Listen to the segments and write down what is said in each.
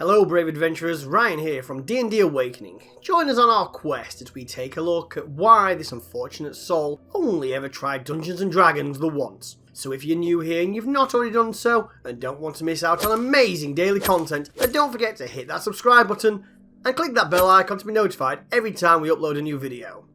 Hello brave adventurers, Ryan here from D&D Awakening. Join us on our quest as we take a look at why this unfortunate soul only ever tried Dungeons & Dragons the once. So if you're new here and you've not already done so, and don't want to miss out on amazing daily content, then don't forget to hit that subscribe button and click that bell icon to be notified every time we upload a new video.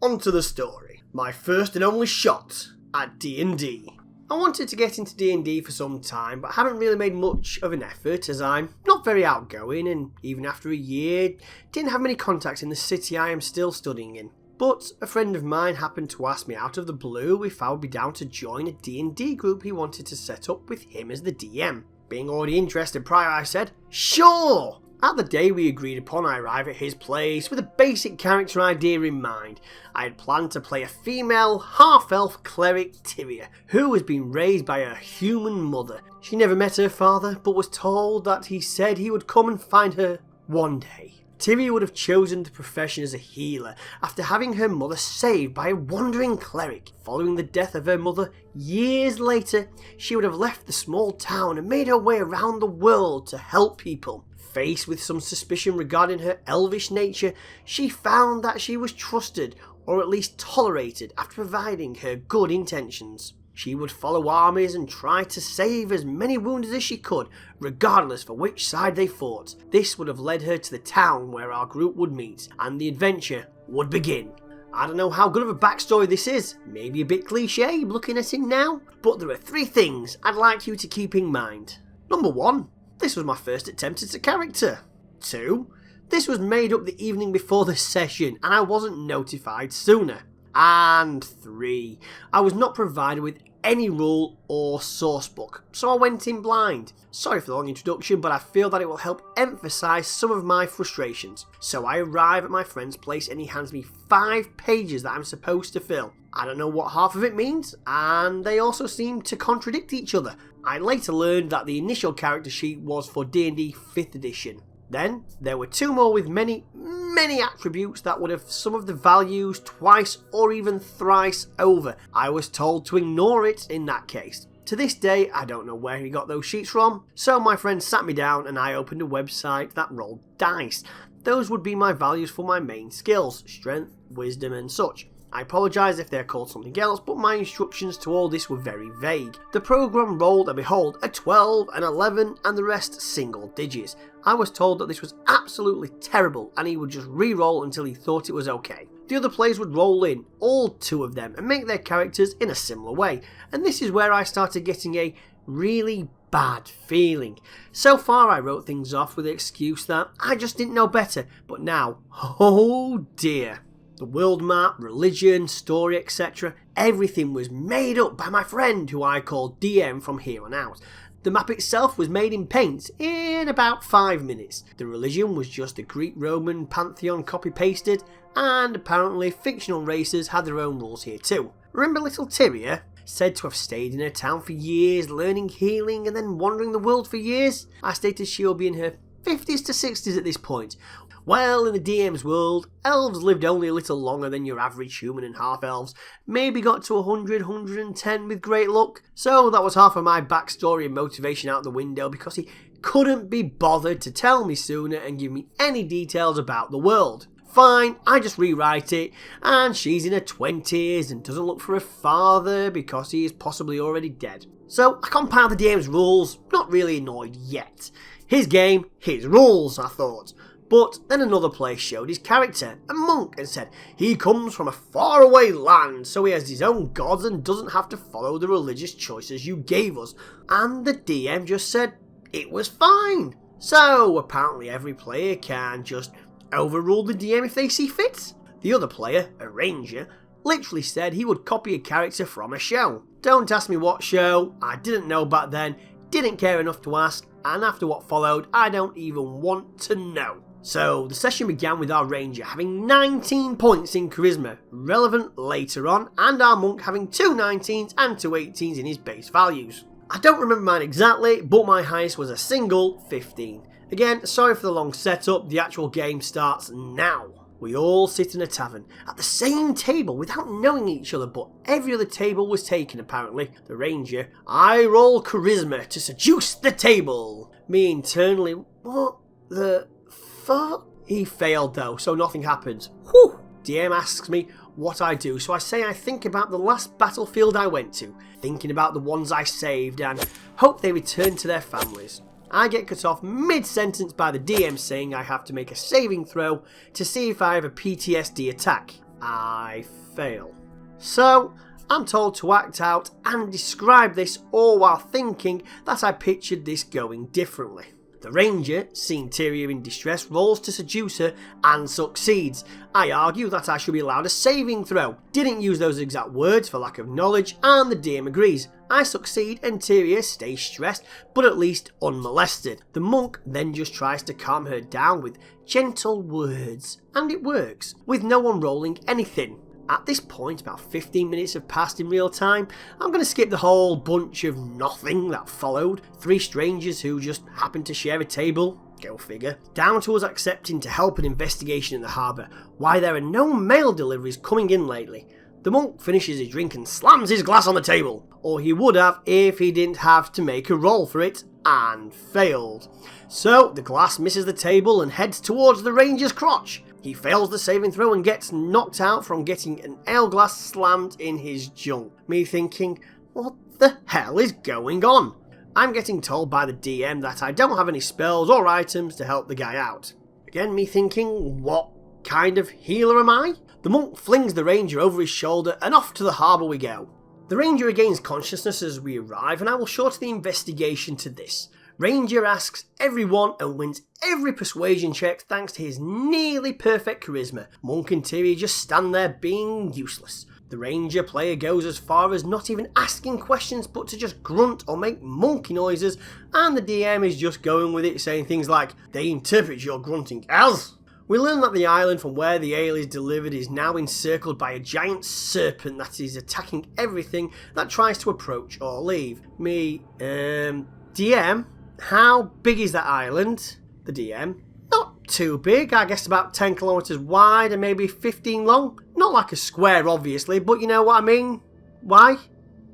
On to the story. My first and only shot at D&D. I wanted to get into D&D for some time, but haven't really made much of an effort as I'm not very outgoing and even after a year, didn't have many contacts in the city I am still studying in. But a friend of mine happened to ask me out of the blue if I would be down to join a D&D group he wanted to set up with him as the DM. Being already interested prior, I said, sure! At the day we agreed upon, I arrived at his place with a basic character idea in mind. I had planned to play a female, half-elf cleric Tyria, who has been raised by her human mother. She never met her father, but was told that he said he would come and find her one day. Tyria would have chosen the profession as a healer after having her mother saved by a wandering cleric. Following the death of her mother, years later, she would have left the small town and made her way around the world to help people. Faced with some suspicion regarding her elvish nature, she found that she was trusted, or at least tolerated, after providing her good intentions. She would follow armies and try to save as many wounded as she could, regardless for which side they fought. This would have led her to the town where our group would meet, and the adventure would begin. I don't know how good of a backstory this is, maybe a bit cliche looking at it now, but there are 3 things I'd like you to keep in mind. Number 1. This was my first attempt at a character. 2. This was made up the evening before the session and I wasn't notified sooner. And 3. I was not provided with any rule or source book, so I went in blind. Sorry for the long introduction, but I feel that it will help emphasise some of my frustrations. So I arrive at my friend's place and he hands me 5 pages that I'm supposed to fill. I don't know what half of it means, and they also seem to contradict each other. I later learned that the initial character sheet was for D&D 5th edition. Then, there were 2 more with many attributes that would have some of the values twice or even thrice over. I was told to ignore it in that case. To this day, I don't know where he got those sheets from, so my friend sat me down and I opened a website that rolled dice. Those would be my values for my main skills, strength, wisdom and such. I apologise if they're called something else, but my instructions to all this were very vague. The program rolled and behold a 12, an 11 and the rest single digits. I was told that this was absolutely terrible and he would just re-roll until he thought it was okay. The other players would roll in, all 2 of them, and make their characters in a similar way. And this is where I started getting a really bad feeling. So far I wrote things off with the excuse that I just didn't know better, but now, oh dear. The world map, religion, story, etc. Everything was made up by my friend who I called DM from here on out. The map itself was made in paint in about 5 minutes. The religion was just a Greek-Roman pantheon copy-pasted, and apparently fictional races had their own rules here too. Remember little Tyria? Said to have stayed in her town for years, learning healing and then wandering the world for years? I stated she'll be in her 50s to 60s at this point. Well, in the DM's world, elves lived only a little longer than your average human and half-elves, maybe got to 100, 110 with great luck, so that was half of my backstory and motivation out the window because he couldn't be bothered to tell me sooner and give me any details about the world. Fine, I just rewrite it, and she's in her 20s and doesn't look for a father because he is possibly already dead. So I compiled the DM's rules, not really annoyed yet. His game, his rules, I thought. But then another player showed his character, a monk, and said he comes from a faraway land, so he has his own gods and doesn't have to follow the religious choices you gave us. And the DM just said it was fine. So apparently every player can just overrule the DM if they see fit. The other player, a ranger, literally said he would copy a character from a show. Don't ask me what show, I didn't know back then, didn't care enough to ask, and after what followed, I don't even want to know. So the session began with our ranger having 19 points in charisma, relevant later on, and our monk having 2 19s and 2 18s in his base values. I don't remember mine exactly, but my highest was a single 15. Again, sorry for the long setup, the actual game starts now. We all sit in a tavern, at the same table without knowing each other, but every other table was taken apparently. The ranger, I roll charisma to seduce the table. Me internally, what the fuck? He failed though, so nothing happens. Whew! DM asks me what I do, so I say I think about the last battlefield I went to, thinking about the ones I saved and hope they return to their families. I get cut off mid-sentence by the DM saying I have to make a saving throw to see if I have a PTSD attack. I fail. So, I'm told to act out and describe this, all while thinking that I pictured this going differently. The ranger, seeing Tyria in distress, rolls to seduce her and succeeds. I argue that I should be allowed a saving throw. Didn't use those exact words for lack of knowledge, and the DM agrees. I succeed and Tyria stays stressed, but at least unmolested. The monk then just tries to calm her down with gentle words, and it works, with no one rolling anything. At this point, about 15 minutes have passed in real time. I'm going to skip the whole bunch of nothing that followed. 3 strangers who just happened to share a table, go figure, down to us accepting to help an investigation in the harbour, why there are no mail deliveries coming in lately. The monk finishes his drink and slams his glass on the table, or he would have if he didn't have to make a roll for it, and failed. So the glass misses the table and heads towards the ranger's crotch. He fails the saving throw and gets knocked out from getting an ale glass slammed in his junk. Me thinking, what the hell is going on? I'm getting told by the DM that I don't have any spells or items to help the guy out. Again, me thinking, what kind of healer am I? The monk flings the ranger over his shoulder and off to the harbour we go. The ranger regains consciousness as we arrive, and I will shorten the investigation to this. Ranger asks everyone and wins every persuasion check thanks to his nearly perfect charisma. Monk and Tyria just stand there being useless. The Ranger player goes as far as not even asking questions but to just grunt or make monkey noises, and the DM is just going with it, saying things like, they interpret your grunting as. We learn that the island from where the ale is delivered is now encircled by a giant serpent that is attacking everything that tries to approach or leave. DM? How big is that island? The DM. Not too big, I guess about 10 kilometres wide and maybe 15 long. Not like a square obviously, but you know what I mean. Why?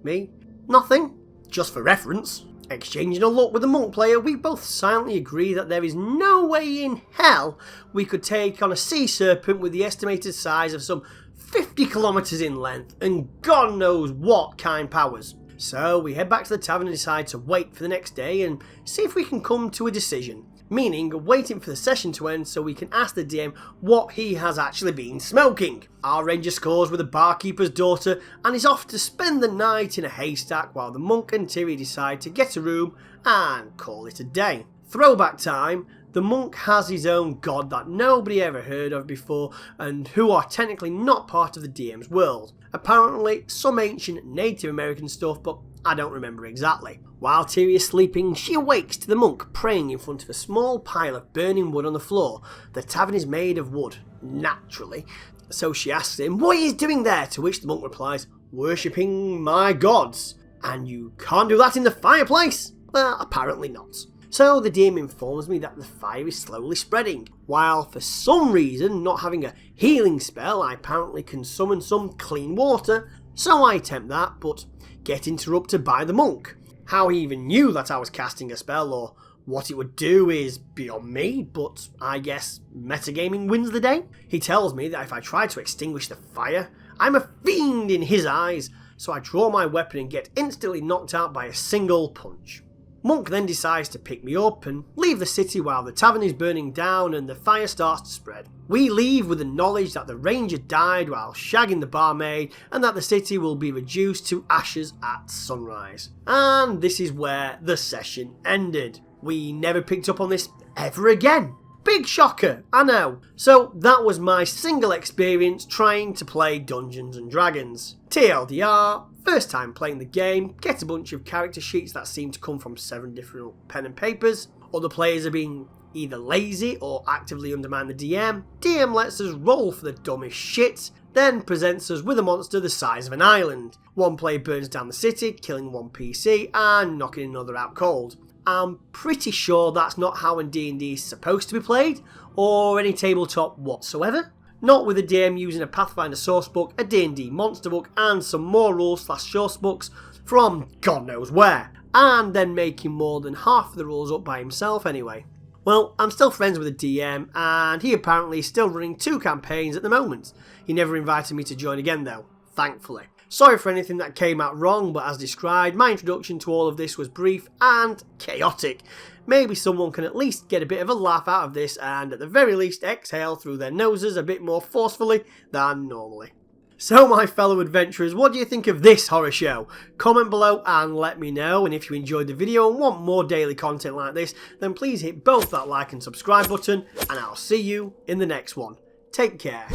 Me? Nothing. Just for reference. Exchanging a look with the monk player, we both silently agree that there is no way in hell we could take on a sea serpent with the estimated size of some 50 kilometres in length and God knows what kind powers. So we head back to the tavern and decide to wait for the next day and see if we can come to a decision. Meaning waiting for the session to end so we can ask the DM what he has actually been smoking. Our ranger scores with the barkeeper's daughter and is off to spend the night in a haystack while the monk and Tyria decide to get a room and call it a day. Throwback time. The monk has his own god that nobody ever heard of before and who are technically not part of the DM's world. Apparently some ancient Native American stuff, but I don't remember exactly. While Tyria is sleeping, she awakes to the monk praying in front of a small pile of burning wood on the floor. The tavern is made of wood, naturally, so she asks him what he is doing there, to which the monk replies, worshipping my gods. And you can't do that in the fireplace? Well, apparently not. So the DM informs me that the fire is slowly spreading, while for some reason, not having a healing spell, I apparently can summon some clean water, so I attempt that, but get interrupted by the monk. How he even knew that I was casting a spell or what it would do is beyond me, but I guess metagaming wins the day. He tells me that if I try to extinguish the fire, I'm a fiend in his eyes, so I draw my weapon and get instantly knocked out by a single punch. Monk then decides to pick me up and leave the city while the tavern is burning down and the fire starts to spread. We leave with the knowledge that the ranger died while shagging the barmaid and that the city will be reduced to ashes at sunrise. And this is where the session ended. We never picked up on this ever again. Big shocker, I know. So that was my single experience trying to play Dungeons and Dragons. TLDR, first time playing the game, get a bunch of character sheets that seem to come from 7 different pen and papers. Other players are being either lazy or actively undermine the DM. DM lets us roll for the dumbest shit, then presents us with a monster the size of an island. One player burns down the city, killing one PC and knocking another out cold. I'm pretty sure that's not how D&D is supposed to be played, or any tabletop whatsoever. Not with the DM using a Pathfinder sourcebook, a D&D monster book, and some more rules/source books from God knows where, and then making more than half of the rules up by himself anyway. Well, I'm still friends with the DM, and he apparently is still running 2 campaigns at the moment. He never invited me to join again though, thankfully. Sorry for anything that came out wrong, but as described, my introduction to all of this was brief and chaotic. Maybe someone can at least get a bit of a laugh out of this and at the very least exhale through their noses a bit more forcefully than normally. So my fellow adventurers, what do you think of this horror show? Comment below and let me know, and if you enjoyed the video and want more daily content like this, then please hit both that like and subscribe button, and I'll see you in the next one. Take care.